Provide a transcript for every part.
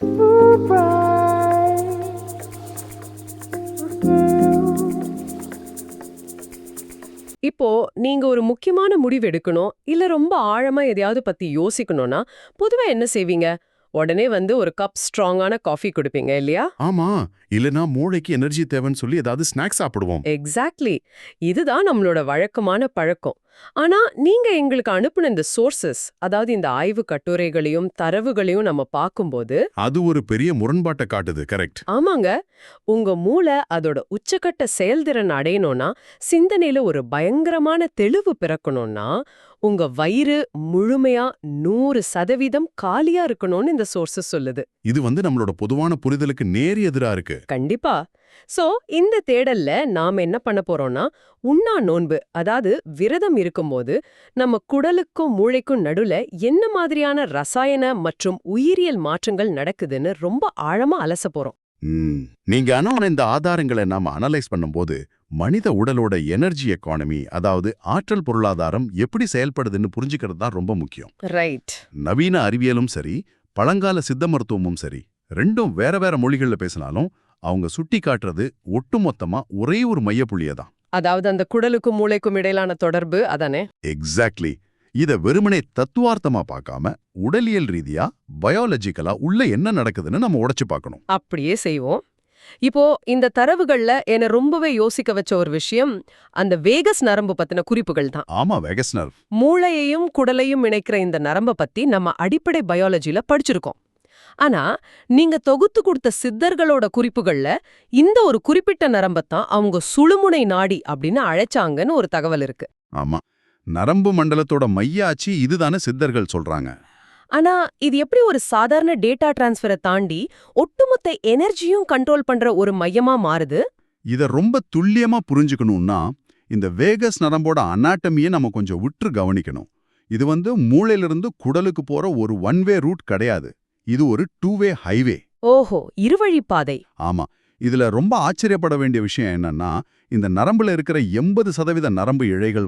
இப்போ நீங்க ஒரு முக்கியமான முடிவு எடுக்கணும், இல்ல ரொம்ப ஆழமா எதையாவது பத்தி யோசிக்கணும்னா, பொதுவா என்ன செய்வீங்க? உடனே ஒரு கப் ஸ்ட்ராங்கான காஃபி குடுப்பீங்க இல்லையா? ஆமா. இல்லனா மூளைக்கு எனர்ஜி தேவைன்னு சொல்லி ஏதாவது ஸ்நாக்ஸ் சாப்பிடுவோம். எக்ஸாக்ட்லி. இதுதான் நம்மளோட வழக்கமான பழக்கம். ஆனா, நீங்க எங்களுக்கு அனுப்புன இந்த சோர்சஸ், அதாவது இந்த ஆய்வு கட்டுரைகளையும், தரவுகளையும் நம்ம பார்க்கும்போது, அது ஒரு பெரிய முரண்பாட்ட காட்டுது. கரெக்ட். ஆமாங்க, உங்க மூளை அதோட உச்சக்கட்ட செயல்திறன் அடையணும்னா, சிந்தனையில ஒரு பயங்கரமான தெளிவு பிறக்கணும்னா, உங்க வயிறு முழுமையா 100% காலியா இருக்கணும்னு இந்த சோர்சஸ் சொல்லுது. இது நம்மளோட பொதுவான புரிதலுக்கு நேர் எதிரா இருக்கு. கண்டிப்பா. சோ, இந்த தேடல்ல நாம என்ன பண்ண போறோம்னா, உண்ணா நோன்பு, அதாவது விரதம் இருக்கும்போது நம்ம குடலுக்கும் மூளைக்கும் நடுல என்ன மாதிரியான ரசாயன மற்றும் உயிரியல் மாற்றங்கள் நடக்குதுன்னு ரொம்ப ஆழமா அலச போறோம். நீங்க இந்த ஆதாரங்களை நாம அனலைஸ் பண்ணும்போது மனித உடலோட எனர்ஜி எக்கானமி, அதாவது ஆற்றல் பொருளாதாரம் எப்படி செயல்படுதுன்னு புரிஞ்சுக்கிறது தான் ரொம்ப முக்கியம். ரைட். நவீன அறிவியலும் சரி, பழங்கால சித்த மருத்துவமும் சரி, ரெண்டும் வேற வேற மொழிகள்ல பேசினாலும் அவங்க சுட்டி காட்டுறது ஒட்டுமொத்தமா ஒரே ஒரு மையப்புள்ளியை தான். அதாவது அந்த குடலுக்கும் மூளைக்கும் இடையிலான தொடர்பு அதானே? எக்ஸாக்ட்லி. இத வெறுமனே தத்துவார்த்தமா பார்க்காம உடலியல் ரீதியா, பயாலஜிக்கலா உள்ள என்ன நடக்குதுன்னு நம்ம உடைச்சு பார்க்கணும். அப்படியே செய்வோம். இப்போ இந்த தரவுகள்ல என்ன ரொம்பவே யோசிக்க வச்ச ஒரு விஷயம், அந்த வேகஸ் நரம்பு பத்தின குறிப்புகள் தான். ஆமா, வேகஸ் நர்வ். மூளையையும் குடலையும் இணைக்கிற இந்த நரம்ப பத்தி நம்ம அடிப்படை பயாலஜில படிச்சிருக்கோம். ஆனா, நீங்க தொகுத்து கொடுத்த சித்தர்களோட குறிப்புகள்ல இந்த ஒரு குறிப்பிட்ட நரம்பத்தான் அவங்க சுழுமுனை நாடி அப்படின்னு அழைச்சாங்கன்னு ஒரு தகவல் இருக்கு. ஆமா, நரம்பு மண்டலத்தோட மைய ஆட்சி இதுதானே சித்தர்கள் சொல்றாங்க. ஆனா, இது எப்படி ஒரு சாதாரண டேட்டா டிரான்ஸ்ஃபரை தாண்டி ஒட்டுமொத்த எனர்ஜியும் கண்ட்ரோல் பண்ற ஒரு மையமா மாறுது? இத ரொம்ப துல்லியமா புரிஞ்சுக்கணும்னா இந்த வேகஸ் நரம்போட அனாட்டமியை நம்ம கொஞ்சம் விட்டு கவனிக்கணும். இது மூளையிலிருந்து குடலுக்கு போற ஒரு ஒன் வே ரூட் கிடையாது. இது ஒரு 2 வே ஹைவே. ஓஹோ, இருவழிப்பாதை. ஆமா. இதுல ரொம்ப ஆச்சரியப்பட வேண்டிய விஷயம் என்னன்னா, இந்த நரம்புல இருக்கிற 80% நரம்பு இழைகள்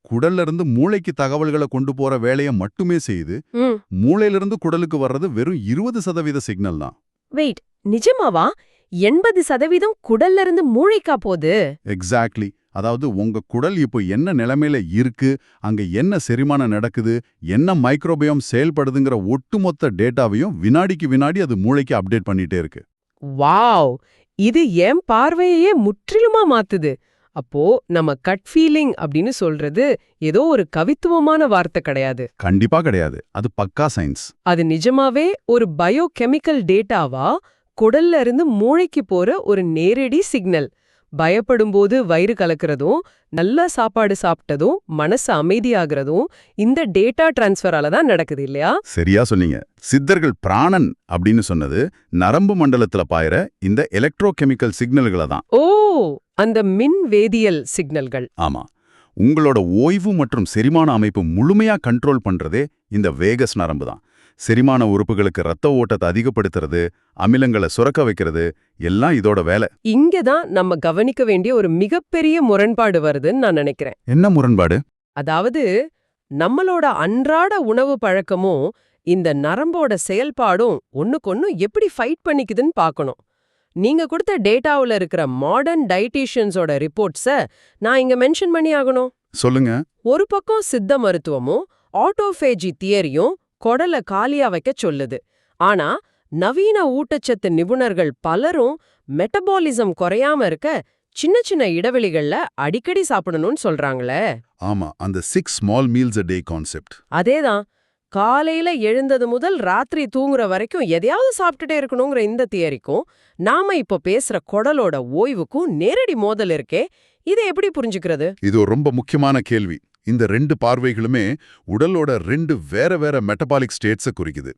குடல்ல இருந்து மூளைக்கு தகவல்களை கொண்டு போற வேலையை மட்டுமே செய்யுது. மூளையிலிருந்து குடலுக்கு வர்றது வெறும் 20% சிக்னல் தான். வெயிட், நிஜமாவா? 80% குடல்ல இருந்து மூளைக்கா போகுது? எக்ஸாக்ட்லி. அதாவது உங்க குடல் இப்போ என்ன நிலைமையில இருக்கு, அங்க என்ன செரிமானம் நடக்குது, என்ன மைக்ரோபயோம் செயல்படுதுங்கிற ஒட்டுமொத்த டேட்டாவையும் வினாடிக்கு வினாடி அது மூளைக்கு அப்டேட் பண்ணிட்டே இருக்கு. வாவ், இது என் பார்வையே முற்றிலுமா மாத்துது. அப்போ நம்ம கட் ஃபீலிங் அப்படின்னு சொல்றது ஏதோ ஒரு கவித்துவமான வார்த்தை கிடையாது. கண்டிப்பா கிடையாது. அது பக்கா சயின்ஸ். அது நிஜமாவே ஒரு பயோகெமிக்கல் டேட்டாவா, குடல்ல இருந்து மூளைக்கு போற ஒரு நேரடி சிக்னல். பயப்படும்போது வயிறு கலக்கிறதும், நல்ல சாப்பாடு சாப்பிட்டதும் மனசு அமைதியாகிறதும் இந்த டேட்டா டிரான்ஸ்ஃபரால தான் நடக்குது இல்லையா? சரியா சொன்னீங்க. சித்தர்கள் பிராணன் அப்படின்னு சொன்னது நரம்பு மண்டலத்துல பாயிற இந்த எலக்ட்ரோகெமிக்கல் சிக்னல்களை தான். ஓ, அந்த மின் வேதியியல் சிக்னல்கள். ஆமா. உங்களோட ஓய்வு மற்றும் செரிமான அமைப்பு முழுமையா கண்ட்ரோல் பண்றதே இந்த வேகஸ் நரம்பு தான். செரிமான உறுப்புகளுக்கு ரத்த ஓட்டத்தை அதிகப்படுத்துறது, அமிலங்களை சுரக்க வைக்கிறது எல்லாம் இதோட வேலை. இங்கதான் நம்ம கவனிக்க வேண்டிய ஒரு மிகப்பெரிய முரண்பாடு வருதுன்னு நான் நினைக்கிறேன். என்ன முரண்பாடு? அதாவது, நம்மளோட அன்றாட உணவு பழக்கமும் இந்த நரம்போட செயல்பாடும் ஒண்ணுக்கொன்னு எப்படி ஃபைட் பண்ணிக்குதுன்னு பார்க்கணும். நீங்க கொடுத்த டேட்டாவுல இருக்கிற மாடர்ன் டயட்டீஷியன்ஸோட ரிப்போர்ட்ஸ நான் இங்க மென்ஷன் பண்ணி ஆகணும். சொல்லுங்க. ஒரு பக்கம் சித்த மருத்துவமும் ஆட்டோஃபேஜி தியரியும் குடலை காலியா வைக்க சொல்லுது. ஆனா, நவீன ஊட்டச்சத்து நிபுணர்கள் பலரும் மெட்டபாலிசம் குறையாம இருக்க சின்ன சின்ன இடைவெளிகள்ல அடிக்கடி சாப்பிடணும்னு சொல்றாங்களே. ஆமா, அந்த 6 small meals a day concept. அதேதான். காலையில எழுந்தது முதல் ராத்திரி தூங்குற வரைக்கும் எதையாவது சாப்பிட்டுட்டே இருக்கணுங்கிற இந்த தியரிக்கும் நாம இப்ப பேசுற குடலோட ஓய்வுக்கும் நேரடி மோதல் இருக்கே. இதை எப்படி புரிஞ்சுக்கிறது? இது ரொம்ப முக்கியமான கேள்வி. இந்த 2 பார்வைகளுமே உடலோட 2 வேற வேற மெட்டபாலிக் ஸ்டேட்ஸை குறிக்குது.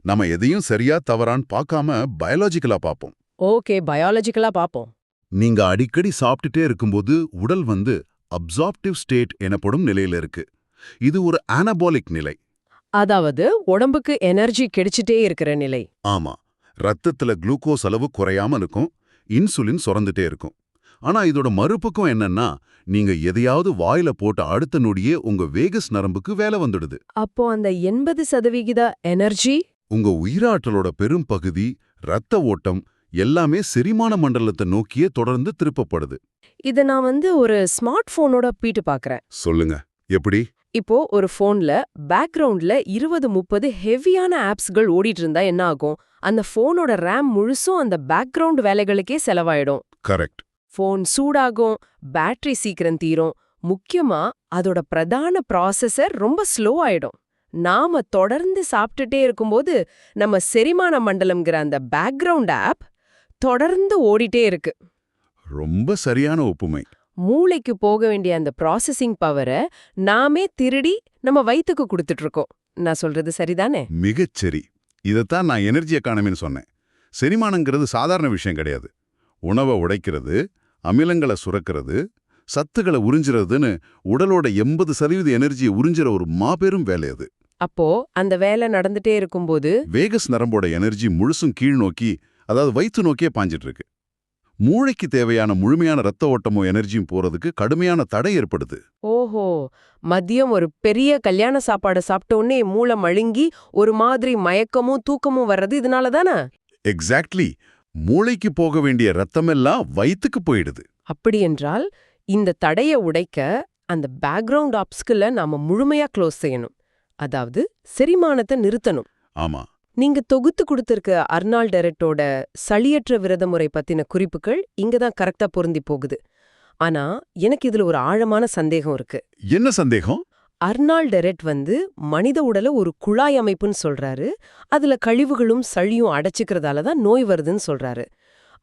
நம்ம எதையும் சரியா தவறான்னு பார்க்காம பயாலஜிக்கலா பார்ப்போம். ஓகே, பயாலஜிக்கலா பார்ப்போம். நீங்க அடிக்கடி சாப்பிட்டுட்டே இருக்கும்போது உடல் அப்சார்ப்டிவ் ஸ்டேட் எனப்படும் நிலையில இருக்கு. இது ஒரு அனபாலிக் நிலை. அதாவது உடம்புக்கு எனர்ஜி கிடைச்சிட்டே இருக்கிற நிலை. ஆமா, ரத்தத்துல குளுக்கோஸ் அளவு குறையாம இருக்கும், இன்சுலின் சுரந்துட்டே இருக்கும். ஆனா இதோட மறுபக்கம் என்னன்னா, நீங்க எதையாவது வாயில போட்ட அடுத்த நொடியே உங்க வேகஸ் நரம்புக்கு வேலை வந்துடுது. அப்போ அந்த 80% எனர்ஜி உங்க உயிராற்றலோட பெரும் பகுதி இரத்த ஓட்டம் எல்லாமே செரிமான மண்டலத்தை நோக்கியே தொடர்ந்து திருப்பப்படுது. இத நான் ஒரு ஸ்மார்ட் போனோட ஒப்பிட்டு பார்க்கறேன். சொல்லுங்க, எப்படி? இப்போ ஒரு போன்ல பேக்ரவுண்ட்ல 20-30 ஹெவியான ஆப்ஸ்கள் ஓடிட்டு இருந்தா என்ன ஆகும்? அந்த போனோட ரேம் முழுசும் அந்த பேக்ரவுண்ட் வேலைகளுக்கே செலவாயிடும். கரெக்ட். போன் சூடாகும், பேட்டரி சீக்கிரம் தீரும், முக்கியமா அதோட பிரதான ப்ராசஸர் ரொம்ப ஸ்லோ ஆயிடும். நாம தொடர்ந்து சாப்பிட்டுட்டே இருக்கும்போது நம்ம செரிமான மண்டலம்ங்கிற அந்த பேக்ரவுண்ட் ஆப் தொடர்ந்து ஓடிட்டே இருக்கு. ரொம்ப சரியான ஒப்புமை. மூளைக்கு போக வேண்டிய அந்த ப்ராசஸிங் பவரை நாமே திருடி நம்ம வயித்துக்கு கொடுத்துட்டு இருக்கோம். நான் சொல்றது சரிதானே? மிகச்சரி. இதைத்தான் நான் எனர்ஜி எக்கானமின்னு சொன்னேன். செரிமானங்கிறது சாதாரண விஷயம் கிடையாது. உணவை உடைக்கிறது, அமிலங்களை சுரக்கிறது, சத்துக்களை உறிஞ்சுறதுன்னு உடலோட 80% எனர்ஜியை உறிஞ்சுற ஒரு மாபெரும் வேலை அது. அப்போ அந்த வேலை நடந்துட்டே இருக்கும்போது வேகஸ் நரம்போட எனர்ஜி முழுசும் கீழ் நோக்கி, அதாவது வயிற்று நோக்கியே பாஞ்சிட்டு இருக்கு. மூளைக்கு தேவையான முழுமையான ரத்த ஓட்டமும் எனர்ஜியும் போறதுக்கு கடுமையான தடை ஏற்படுது. ஓஹோ, மதியம் ஒரு பெரிய கல்யாண சாப்பாடு சாப்பிட்ட உடனே மூளை மழுங்கி ஒரு மாதிரி மயக்கமும் தூக்கமும் வர்றது இதனால தானே? எக்ஸாக்ட்லி. மூளைக்கு போக வேண்டிய ரத்தமெல்லாம் வயித்துக்கு போயிடுது. அப்படியென்றால் இந்த தடையை உடைக்க அந்த பேக்ரவுண்ட் ஆப்ஸ்களை நாம முழுமையா க்ளோஸ் செய்யணும். அதாவது செரிமானத்தை நிறுத்தணும். ஆமா. நீங்க தொகுத்து கொடுத்திருக்க அர்னால்ட் டெரெட்டோட சளியற்ற விரத முறை பத்தின குறிப்புகள் இங்கதான் கரெக்டா பொருந்தி போகுது. ஆனா எனக்கு இதுல ஒரு ஆழமான சந்தேகம் இருக்கு. என்ன சந்தேகம்? அர்னால்ட் டெரெட் மனித உடலை ஒரு குழாய் அமைப்புன்னு சொல்றாரு. அதுல கழிவுகளும் சளியும் அடைச்சிக்கிறதால தான் நோய் வருதுன்னு சொல்றாரு.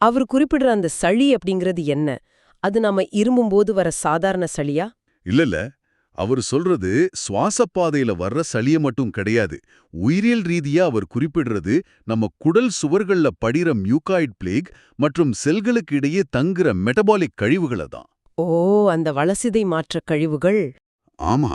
அவர் குறிப்பிடுற அந்த சளி அப்படிங்கிறது என்ன? அது நாம இருமும்போது வர சாதாரண சளியா? இல்ல. அவர் சொல்றது சுவாசப்பாதையில வர்ற சளிய மட்டும் கிடையாது. உயிரியல் ரீதியா அவர் குறிப்பிடுறது நம்ம குடல் சுவர்கள்ல படிற மியூகாய்ட் பிளேக் மற்றும் செல்களுக்கு இடையே தங்குற மெட்டபாலிக் கழிவுகளை தான். ஓ, அந்த வளசிதை மாற்ற கழிவுகள். ஆமா.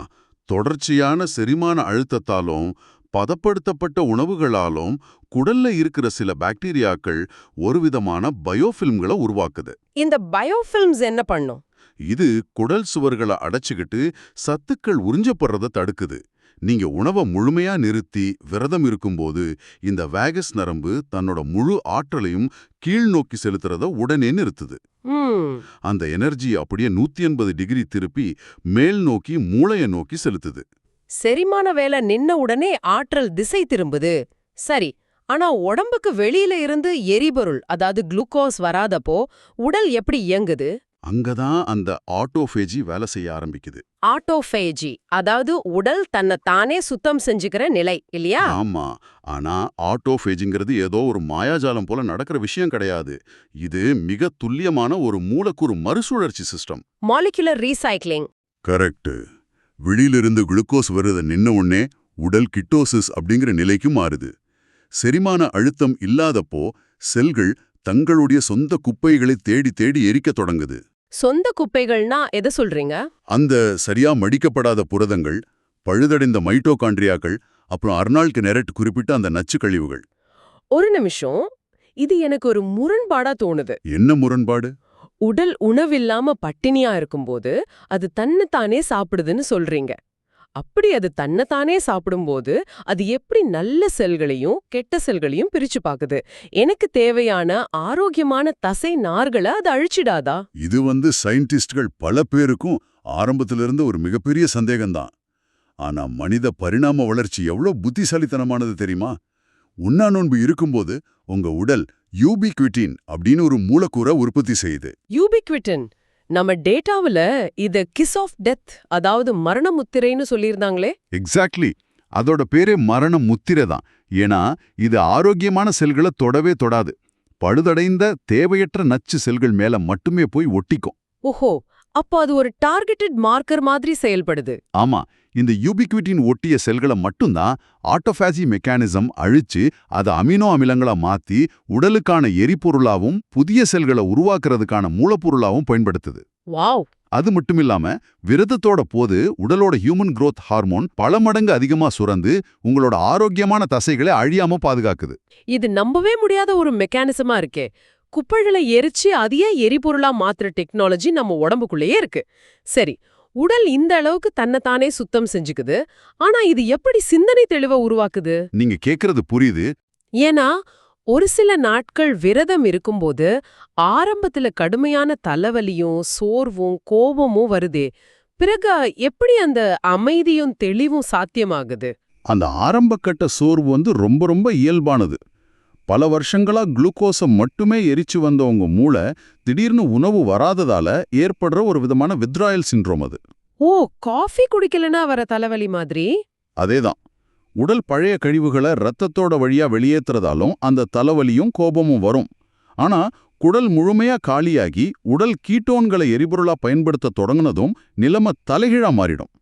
தொடர்ச்சியான செரிமான அழுத்தத்தாலும் பதப்படுத்தப்பட்ட உணவுகளாலும் குடல்ல இருக்கிற சில பாக்டீரியாக்கள் ஒருவிதமான பயோஃபில்ம்களை உருவாக்குது. இந்த பயோஃபில்ம்ஸ் என்ன பண்ணும்? இது குடல் சுவர்களை அடைச்சுக்கிட்டு சத்துக்கள் உறிஞ்சப்படுறத தடுக்குது. நீங்க உணவை முழுமையா நிறுத்தி விரதம் இருக்கும்போது இந்த வேகஸ் நரம்பு தன்னோட முழு ஆற்றலையும் கீழ் நோக்கி செலுத்துறத உடனே நிறுத்துது. அந்த எனர்ஜி அப்படியே 180 டிகிரி திருப்பி மேல் நோக்கி மூளையை நோக்கி செலுத்துது. செரிமான வேலை நின்ன உடனே ஆற்றல் திசை திரும்புது. சரி, ஆனா உடம்புக்கு வெளியில இருந்து எரிபொருள், அதாவது குளுக்கோஸ் வராதப்போ உடல் எப்படி இயங்குது? அங்கதான் அந்த ஆட்டோஃபேஜி வேலை செய்ய ஆரம்பிக்குது. ஆட்டோஃபேஜி, அதாவது உடல் தன்னை தானே சுத்தம் செஞ்சுக்கிற நிலை இல்லையா? ஆமா. ஆனா ஆட்டோஃபேஜிங்கிறது ஏதோ ஒரு மாயாஜாலம் போல நடக்கிற விஷயம் கிடையாது. இது மிக துல்லியமான ஒரு மூலக்கூறு மறுசுழற்சி சிஸ்டம். Molecular recycling. கரெக்ட். வெளியிலிருந்து குளுக்கோஸ் வருத நின்ன உடனே உடல் கிட்டோசிஸ் அப்படிங்கிற நிலைக்கு மாறுது. செரிமான அழுத்தம் இல்லாதப்போ செல்கள் தங்களுடைய சொந்த குப்பைகளை தேடி தேடி எரிக்க தொடங்குது. சொந்த குப்பைகள்னா எதை சொல்றீங்க? அந்த சரியா மடிக்கப்படாத புரதங்கள், பழுதடைந்த மைட்டோகாண்ட்ரியாக்கள், அப்புறம் அர்னால்ட் டெரெட் குறிப்பிட்ட அந்த நச்சு கழிவுகள். ஒரு நிமிஷம், இது எனக்கு ஒரு முரண்பாடா தோணுது. என்ன முரண்பாடு? உடல் உணவில்லாம பட்டினியா இருக்கும்போது அது தன்னைத்தானே சாப்பிடுதுன்னு சொல்றீங்க. அப்படி அது தன்னைத்தானே சாப்பிடும்போது அது எப்படி நல்ல செல்களையும் கெட்ட செல்களையும் பிரிச்சு பாக்குது? எனக்கு தேவையான ஆரோக்கியமான தசை நார்களை அது அழிச்சிடாதா? இது சயின்டிஸ்ட்கள் பல பேருக்கும் ஆரம்பத்திலிருந்து ஒரு மிகப்பெரிய சந்தேகம்தான். ஆனா மனித பரிணாம வளர்ச்சி எவ்வளவு புத்திசாலித்தனமானது தெரியுமா? உண்ணா நோன்பு இருக்கும்போது உங்க உடல் யூபிக்விட்டின் அப்படின்னு ஒரு மூலக்கூறை உற்பத்தி செய்யுது. யூபிக்விட்டின், நம்ம டேட்டாவுல இத கிஸ் ஆஃப் டெத், அதாவது மரண முத்திரைன்னு சொல்லியிருந்தாங்களே. எக்ஸாக்ட்லி. அதோட பேரே மரண முத்திரை தான். ஏன்னா இது ஆரோக்கியமான செல்களை தொடவே தொடாது. பழுதடைந்த தேவையற்ற நச்சு செல்கள் மேல மட்டுமே போய் ஒட்டிக்கும். ஓஹோ, அப்போ அது ஒரு டார்கெட்டட் மார்க்கர் மாதிரி செயல்படுது. ஆமா. இந்த யூபிக்விட்டின் ஒட்டிய செல்களை மட்டும்தான் ஆட்டோஃபாஜி மெக்கானிசம் அழிச்சு அதை அமினோ அமிலங்களா மாத்தி உடலுக்கான எரிபொருளாவும் புதிய செல்களை உருவாக்குறதுக்கான மூலப்பொருளாவும் பயன்படுத்துது. வாவ். அது மட்டுமில்லாம விரதத்தோட போது உடலோட ஹியூமன் growth ஹார்மோன் பல மடங்கு அதிகமா சுரந்து உங்களோட ஆரோக்கியமான தசைகளை அழியாம பாதுகாக்குது. இது நம்பவே முடியாத ஒரு மெக்கானிசமா இருக்கே. குப்பைகளை எரிச்சு அதையே எரிபொருளா மாத்துற டெக்னாலஜி நம்ம உடம்புக்குள்ளேயே இருக்கு. சரி, உடல் இந்த அளவுக்கு தன்னைத்தானே சுத்தம் செஞ்சுக்குது. ஆனா இது எப்படி சிந்தனை தெளிவை உருவாக்குது? நீங்க கேக்குறது புரியுது. ஏன்னா ஒரு சில நாட்கள் விரதம் இருக்கும்போது ஆரம்பத்துல கடுமையான தலைவலியும் சோர்வும் கோபமும் வருதே, பிறகு எப்படி அந்த அமைதியும் தெளிவும் சாத்தியமாகுது? அந்த ஆரம்பக்கட்ட சோர்வு ரொம்ப ரொம்ப இயல்பானது. பல வருஷங்களா குளுக்கோஸ மட்டுமே எரிச்சு வந்தவங்க மூளை திடீர்னு உணவு வராததால ஏற்படுற ஒரு விதமான வித்ராயல் சிண்ட்ரோம் அது. ஓ, காஃபி குடிக்கலனா வர தலைவலி மாதிரி? அதேதான். உடல் பழைய கழிவுகளை ரத்தத்தோட வழியா வெளியேற்றுறதாலும் அந்த தலைவலியும் கோபமும் வரும். ஆனா குடல் முழுமையா காலியாகி உடல் கீட்டோன்களை எரிபொருளா பயன்படுத்த தொடங்குனதும் நிலைமை தலைகீழா மாறிடும்.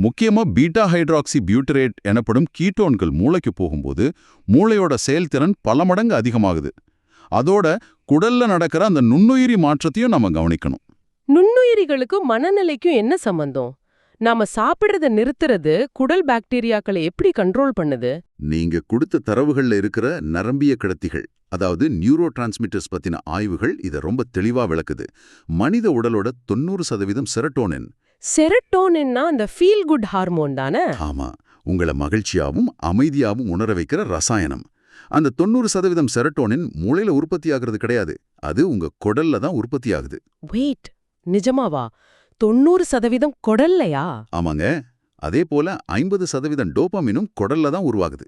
முக்கியமா பீட்டா ஹைட்ராக்சி பியூட்டரேட் எனப்படும் கீட்டோன்கள் மூளைக்கு போகும்போது மூளையோட செயல்திறன் பல மடங்கு அதிகமாகுது. அதோட குடல்ல நடக்கிற அந்த நுண்ணுயிரி மாற்றத்தையும் நாம கவனிக்கணும். நுண்ணுயிரிகளுக்கும் மனநிலைக்கும் என்ன சம்பந்தம்? நாம சாப்பிடுறத நிறுத்துறது குடல் பாக்டீரியாக்களை எப்படி கண்ட்ரோல் பண்ணுது? நீங்க கொடுத்த தரவுகள்ல இருக்கிற நரம்பிய கடத்திகள், அதாவது நியூரோ டிரான்ஸ்மிட்டர்ஸ் பத்தின ஆய்வுகள் இதை ரொம்ப தெளிவா விளக்குது. மனித உடலோட 90% செரட்டோனின். செரட்டோனின்னா அந்த ஃபீல் குட் ஹார்மோன் தானே? ஆமா, உங்களை மகிழ்ச்சியாவும் அமைதியாவும் உணர வைக்கிற ரசாயனம். அந்த 90% செரட்டோனின் மூளையில உற்பத்தி ஆகுறது கிடையாது, அது உங்க குடல்ல தான் உற்பத்தி ஆகுது. வெயிட், நிஜமாவா? 90% குடல்லையா? ஆமாங்க. அதே போல 50% டோபாமினும் குடல்ல தான் உருவாகுது.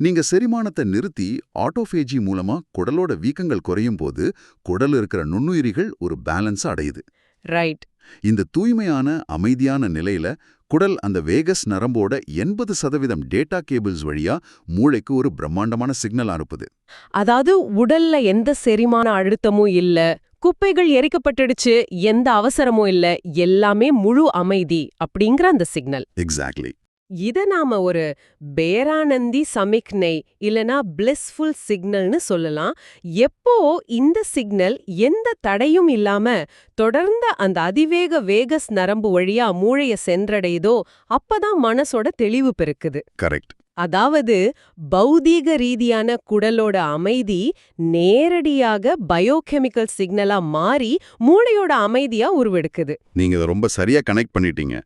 நீங்க செரிமானத்தை நிறுத்தி ஆட்டோஃபேஜி மூலமா குடலோட வீக்கங்கள் குறையும் போது குடல் இருக்கிற நுண்ணுயிரிகள் ஒரு பேலன்ஸ் அடையுது. ரைட். இந்த தூய்மையான அமைதியான நிலையில குடல் அந்த வேகஸ் நரம்போட 80% டேட்டா கேபிள்ஸ் வழியா மூளைக்கு ஒரு பிரம்மாண்டமான சிக்னல் அனுப்புது. அதாவது உடல்ல எந்த செரிமான அழுத்தமும் இல்ல, குப்பைகள் எரிக்கப்பட்டுடுச்சு, எந்த அவசரமும் இல்ல, எல்லாமே முழு அமைதி அப்படிங்கிற அந்த சிக்னல். எக்ஸாக்ட்லி. இத நாம ஒரு பேரானந்தி சமிக்ஞை இல்லனா பிளிஸ்ஃபுல் சிக்னல்னு சொல்லலாம். எப்போ இந்த சிக்னல் எந்த தடையும் இல்லாம தொடர்ந்து அந்த அதிவேக வேகஸ் நரம்பு வழியா மூளைய சென்றடையுதோ அப்பதான் மனசோட தெளிவு பெருக்குது. கரெக்ட். அதாவது பௌதீக ரீதியான குடலோட அமைதி நேரடியாக பயோகெமிக்கல் சிக்னலா மாறி மூளையோட அமைதியா உருவெடுக்குது. நீங்க இதை ரொம்ப சரியா கனெக்ட் பண்ணிட்டீங்க.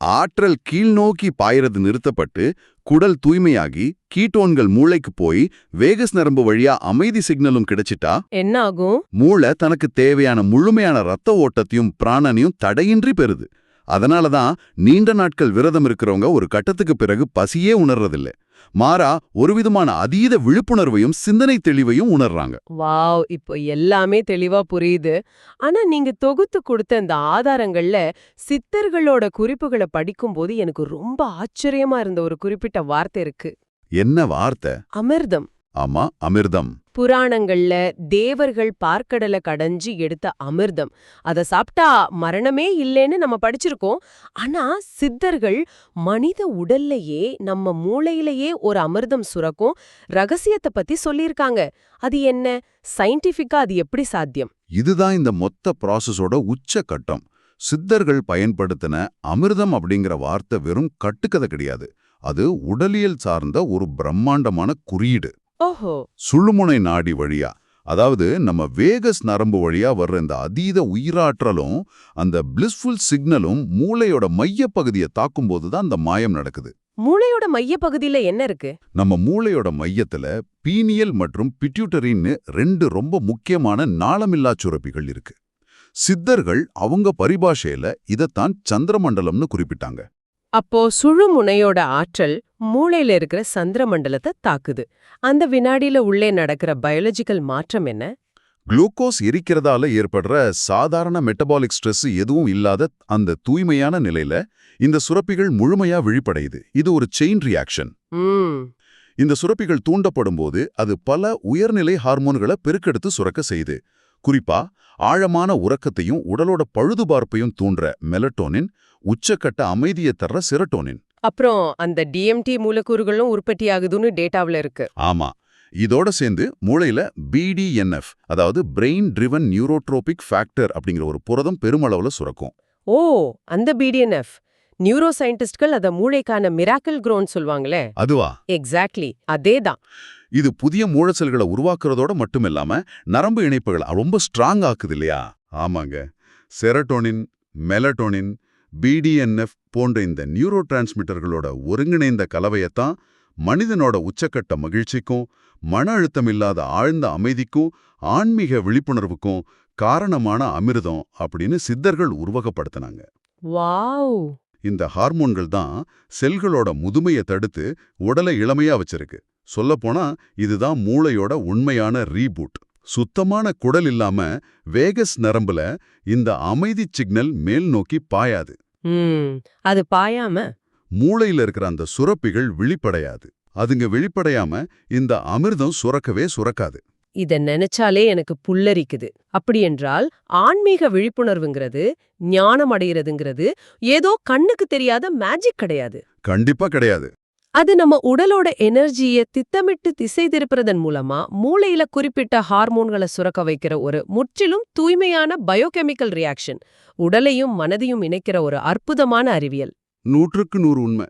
ஆற்றல் கீழ்நோக்கி பாயறது நிறுத்தப்பட்டு குடல் தூய்மையாகி கீட்டோன்கள் மூளைக்கு போய் வேகஸ் நரம்பு வழியா அமைதி சிக்னலும் கிடைச்சிட்டா என்ன ஆகும்? மூளை தனக்கு தேவையான முழுமையான ரத்த ஓட்டத்தையும் பிராணனையும் தடையின்றி பெறுது. அதனாலதான் நீண்ட நாட்கள் விரதம் இருக்கிறவங்க ஒரு கட்டத்துக்கு பிறகு பசியே உணர்றதில்ல. மாறா ஒரு விதமான அதீத விழிப்புணர்வையும் சிந்தனை தெளிவையும் உணர்றாங்க. வாவ், இப்போ எல்லாமே தெளிவா புரியுது. ஆனா நீங்க தொகுத்து கொடுத்த இந்த ஆதாரங்கள்ல சித்தர்களோட குறிப்புகளை படிக்கும்போது எனக்கு ரொம்ப ஆச்சரியமா இருந்த ஒரு குறிப்பிட்ட வார்த்தை இருக்கு. என்ன வார்த்தை? அமிர்தம். ஆமா, அமிர்தம். புராணங்கள்ல தேவர்கள் பார்க்கடலை கடைஞ்சு எடுத்த அமிர்தம், அத சாப்பிட்டா மரணமே இல்லைன்னு நம்ம படிச்சிருக்கோம். ஆனா சித்தர்கள் மனித உடல்லையே நம்ம மூளையிலேயே ஒரு அமிர்தம் சுரக்கும் ரகசியத்தை பத்தி சொல்லியிருக்காங்க. அது என்ன? சயின்டிஃபிக்கா அது எப்படி சாத்தியம்? இதுதான் இந்த மொத்த ப்ராசஸோட உச்ச கட்டம். சித்தர்கள் பயன்படுத்தின அமிர்தம் அப்படிங்கிற வார்த்தை வெறும் கட்டுக்கதை கிடையாது. அது உடலியல் சார்ந்த ஒரு பிரம்மாண்டமான குறியீடு. ஓஹோ. சுழுமுனை நாடி வழியா, அதாவது நம்ம வேகஸ் நரம்பு வழியா வர்ற இந்த அதீத உயிராற்றலும் அந்த பிளிஸ்ஃபுல் சிக்னலும் மூளையோட மையப்பகுதியை தாக்கும்போது தான் அந்த மாயம் நடக்குது. மூளையோட மையப்பகுதியில என்ன இருக்கு? நம்ம மூளையோட மையத்துல பீனியல் மற்றும் பிட்யூட்டரின்னு 2 ரொம்ப முக்கியமான நாளமில்லா சுரப்பிகள் இருக்கு. சித்தர்கள் அவங்க பரிபாஷையில இதத்தான் சந்திரமண்டலம்னு குறிப்பிட்டாங்க. அப்போ சுழுமுனையோட ஆற்றல் மூளையில இருக்கிற சந்திர மண்டலத்தை தாக்குது. அந்த வினாடியில உள்ளே நடக்கிற பயாலஜிக்கல் மாற்றம் என்ன? குளுக்கோஸ் எரிக்கிறதால ஏற்படுற சாதாரண மெட்டபாலிக் ஸ்ட்ரெஸ் எதுவும் இல்லாத அந்த தூய்மையான நிலையில இந்த சுரப்பிகள் முழுமையா விழிப்படையுது. இது ஒரு செயின் ரியாக்ஷன். இந்த சுரப்பிகள் தூண்டப்படும் போது அது பல உயர்நிலை ஹார்மோன்களை பெருக்கெடுத்து சுரக்க செய்யுது. குறிப்பா ஆழமான உறக்கத்தையும் உடலோட பழுதுபார்ப்பையும் தூண்டுற மெலட்டோனின், உச்சக்கட்ட அமைதியை தர்ற செரட்டோனின். அப்புறம் அந்த டிஎம்டி மூலக்கூறுகளும் உற்பத்தி ஆகுதுன்னு டேட்டாவில் இருக்கு. ஆமா, இதோட சேர்ந்து மூளையில BDNF, அதாவது பிரெயின் ட்ரிவன் நியூரோட்ரோபிக் ஃபேக்டர் அப்படிங்கிற ஒரு புரதம் பெருமளவுல சுரக்கும். ஓ, அந்த BDNF நியூரோ சயின்டிஸ்ட்கள் அத மூளைக்கான மிராக்கிள் க்ரோன் சொல்வாங்களே, அதுவா? எக்ஸாக்ட்லி அதேதான். இது புதிய மூளை செல்களை உருவாக்குறதோட மட்டும் இல்லாம நரம்பு இணைப்புகளை ரொம்ப ஸ்ட்ராங் ஆக்குது இல்லையா? ஆமாங்க. செரட்டோனின், மெலட்டோனின், BDNF போன்ற இந்த நியூரோ டிரான்ஸ்மிட்டர்களோட ஒருங்கிணைந்த கலவையத்தான் மனிதனோட உச்சக்கட்ட மகிழ்ச்சிக்கும் மன அழுத்தம் இல்லாத ஆழ்ந்த அமைதிக்கும் ஆன்மீக விழிப்புணர்வுக்கும் காரணமான அமிர்தம் அப்படின்னு சித்தர்கள் உருவகப்படுத்தினாங்க. வாவ்! இந்த ஹார்மோன்கள் தான் செல்களோட முதுமையை தடுத்து உடலை இளமையா வச்சிருக்கு. சொல்லப்போனா இதுதான் மூளையோட உண்மையான ரீபூட். சுத்தமான குடல் இல்லாம வேகஸ் நரம்புல இந்த அமைதி சிக்னல் மேல் நோக்கி பாயாது. அது பாயாம மூளையில இருக்கிற அந்த சுரப்பிகள் விழிப்படையாது. அதுங்க வெளிப்படையாம இந்த அமிர்தம் சுரக்கவே சுரக்காது. இத நினைச்சாலே எனக்கு புல்லரிக்குது. அப்படியென்றால் ஆன்மீக விழிப்புணர்வுங்கிறது, ஞானம் அடைகிறதுங்கிறது ஏதோ கண்ணுக்கு தெரியாத மேஜிக் கிடையாது. கண்டிப்பா கிடையாது. அது நம்ம உடலோட எனர்ஜியை திட்டமிட்டு திசை திருப்புறதன் மூலமா மூளையில குறிப்பிட்ட ஹார்மோன்களை சுரக்க வைக்கிற ஒரு முற்றிலும் தூய்மையான பயோகெமிக்கல் ரியாக்ஷன். உடலையும் மனதையும் இணைக்கிற ஒரு அற்புதமான அறிவியல். 100க்கு 100 உண்மை.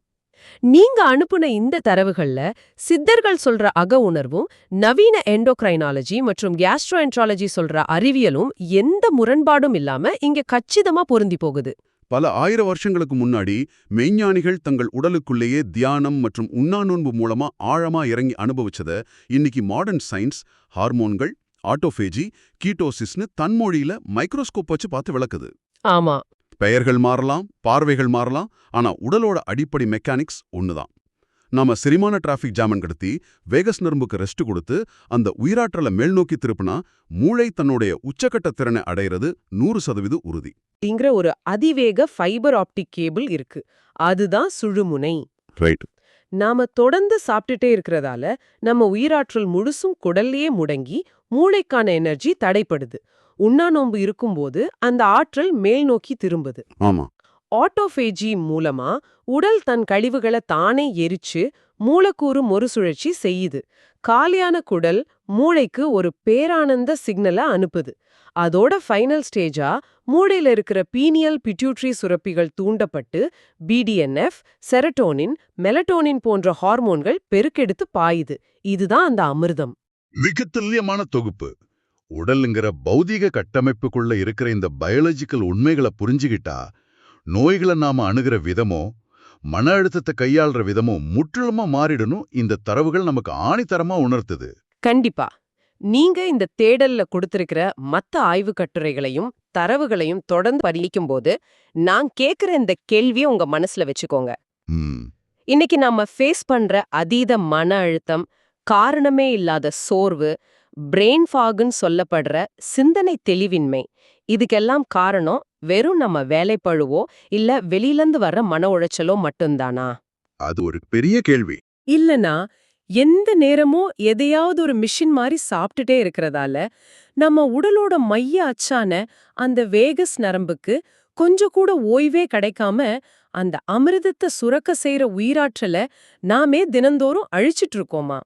நீங்க அனுப்புன இந்த தரவுகள்ல சித்தர்கள் சொல்ற அக உணர்வும் நவீன எண்டோக்ரைனாலஜி மற்றும் கேஸ்ட்ரோஎன்ட்ராலஜி சொல்ற அறிவியலும் எந்த முரண்பாடும் இல்லாம இங்க கச்சிதமா பொருந்தி போகுது. பல 1000 வருஷங்களுக்கு முன்னாடி மெய்ஞானிகள் தங்கள் உடலுக்குள்ளேயே தியானம் மற்றும் உண்ணாநோன்பு மூலமா ஆழமா இறங்கி அனுபவிச்சத இன்னைக்கு மாடர்ன் சயின்ஸ் ஹார்மோன்கள், ஆட்டோஃபேஜி, கீட்டோசிஸ்னு தன்மொழியில மைக்ரோஸ்கோப் வச்சு பார்த்து விளக்குது. ஆமா, பெயர்கள் மாறலாம், பார்வைகள் மாறலாம், ஆனா உடலோட அடிப்படை மெக்கானிக்ஸ் ஒண்ணுதான். நாம செரிமான டிராஃபிக் ஜாமன் கடத்தி வேகஸ் நரம்புக்கு ரெஸ்ட் கொடுத்து அந்த உயிராற்றலை மேல்நோக்கி திருப்பினா மூளை தன்னுடைய உச்சக்கட்ட திறனை அடைகிறது 100% உறுதி. அப்படிங்கிற ஒரு அதிவேக ஃபைபர் ஆப்டிக் கேபிள் இருக்கு. அதுதான் சுழுமுனை. ரைட். நாம தொடர்ந்து சாப்பிட்டுட்டே இருக்கிறதால நம்ம உயிராற்றல் முழுசும் குடல்லையே முடங்கி மூளைக்கான எனர்ஜி தடைப்படுது. உண்ணாநோன்பு இருக்கும்போது அந்த ஆற்றல் மேல் நோக்கி திரும்புது. ஆமா. ஆட்டோஃபேஜி மூலமா உடல் தன் கழிவுகளை தானே எரிச்சு மூலக்கூறு மறுசுழற்சி செய்யுது. காலியான குடல் மூளைக்கு ஒரு பேரானந்த சிக்னலை அனுப்புது. அதோட ஃபைனல் ஸ்டேஜா மூளையில இருக்கிற பீனியல் பிட்யூட்டரி சுரப்பிகள் தூண்டப்பட்டு BDNF, செரட்டோனின், மெலட்டோனின் போன்ற ஹார்மோன்கள் பெருக்கெடுத்து பாயுது. இதுதான் அந்த அமிர்தம். மிக துல்லியமான தொகுப்பு. உடலுங்கிற பௌதீக கட்டமைப்புக்குள்ள இருக்கிற இந்த பயாலஜிக்கல் உண்மைகளை புரிஞ்சுகிட்டா நோய்களை நாம அணுகிற விதமோ மன அழுத்தத்தை கையாளுற விதமோ முற்றிலுமா மாறிடணும். இந்த தரவுகள் நமக்கு ஆணித்தரமா உணர்த்துது. கண்டிப்பா. நீங்க இந்த தேடல்ல கொடுத்திருக்கிற மத்த ஆய்வு கட்டுரைகளையும் தரவுகளையும் தொடர்ந்து படிக்கும்போது நான் கேக்குற இந்த கேள்வியை உங்க மனசுல வச்சுக்கோங்க. இன்னைக்கு நாம ஃபேஸ் பண்ற அதீத மன அழுத்தம், காரணமே இல்லாத சோர்வு, பிரெயின் ஃபாகுன்னு சொல்லப்படுற சிந்தனை தெளிவின்மை, இதுக்கெல்லாம் காரணம் வெறும் நம்ம வேலைப்பழுவோ இல்ல வெளியிலந்து வர்ற மன உளைச்சலோ மட்டும்தானா? அது ஒரு பெரிய கேள்வி. இல்லனா எந்த நேரமும் எதையாவது ஒரு மிஷின் மாதிரி சாப்பிட்டுட்டே இருக்கிறதால நம்ம உடலோட மைய அச்சான அந்த வேகஸ் நரம்புக்கு கொஞ்சம் கூட ஓய்வே கிடைக்காம அந்த அமிர்தத்தை சுரக்க செய்யற உயிராற்றலை நாமே தினந்தோறும் அழிச்சிட்டு இருக்கோமா?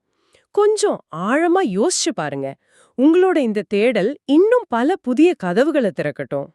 கொஞ்சம் ஆழமா யோசிச்சு பாருங்க. உங்களோட இந்த தேடல் இன்னும் பல புதிய கதவுகளை திறக்கட்டும்.